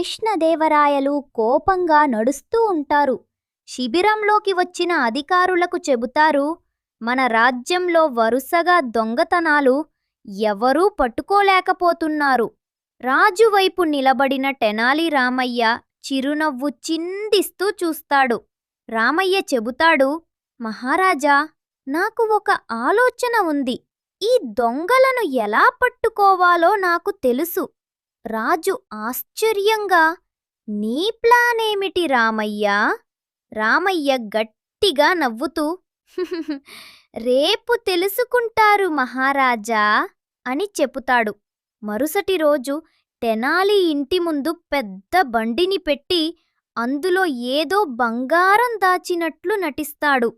కృష్ణదేవరాయలు కోపంగా నడుస్తూ ఉంటారు. శిబిరంలోకి వచ్చిన అధికారులకు చెబుతారు, మన రాజ్యంలో వరుసగా దొంగతనాలు ఎవరూ పట్టుకోలేకపోతున్నారు. రాజువైపు నిలబడిన తెనాలి రామయ్య చిరునవ్వు చిందిస్తూ చూస్తాడు. రామయ్య చెబుతాడు, మహారాజా, నాకు ఒక ఆలోచన ఉంది. ఈ దొంగలను ఎలా పట్టుకోవాలో నాకు తెలుసు. రాజు ఆశ్చర్యంగా, నీ ప్లానేమిటి రామయ్యా? రామయ్య గట్టిగా నవ్వుతూ, రేపు తెలుసుకుంటారు మహారాజా అని చెబుతాడు. మరుసటి రోజు తెనాలి ఇంటి ముందు పెద్ద బండిని పెట్టి అందులో ఏదో బంగారం దాచినట్లు నటిస్తాడు.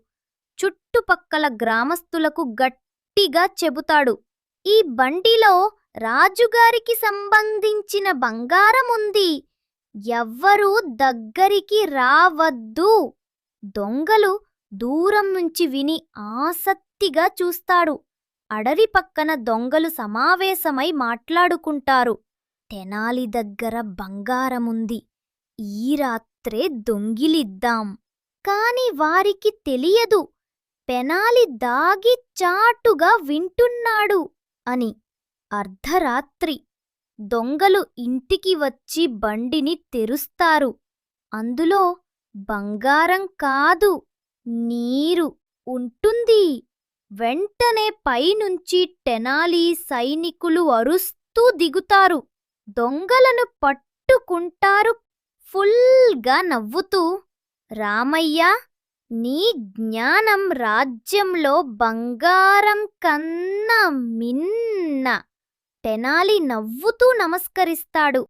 చుట్టుపక్కల గ్రామస్తులకు గట్టిగా చెబుతాడు, ఈ బండిలో రాజుగారికి సంబంధించిన బంగారం ఉంది. ఎవ్వరూ దగ్గరికి రావద్దు. దొంగలు దూరం నుంచి విని ఆసక్తిగా చూస్తాడు. అడవి పక్కన దొంగలు సమావేశమై మాట్లాడుకుంటారు. తెనాలి దగ్గర బంగారముంది. ఈ రాత్రే దొంగిలిద్దాం. కాని వారికి తెలియదు, తెనాలి దాగి చాటుగా వింటున్నాడు అని. అర్ధరాత్రి దొంగలు ఇంటికి వచ్చి బండిని తెరుస్తారు. అందులో బంగారం కాదు, నీరు ఉంటుంది. వెంటనే పైనుంచి తెనాలి సైనికులు అరుస్తూ దిగుతారు. దొంగలను పట్టుకుంటారు. ఫుల్గా నవ్వుతూ, రామయ్య, నీ జ్ఞానం రాజ్యంలో బంగారం కన్నా మిన్న. తెనాలి నవ్వుతూ నమస్కరిస్తాడు.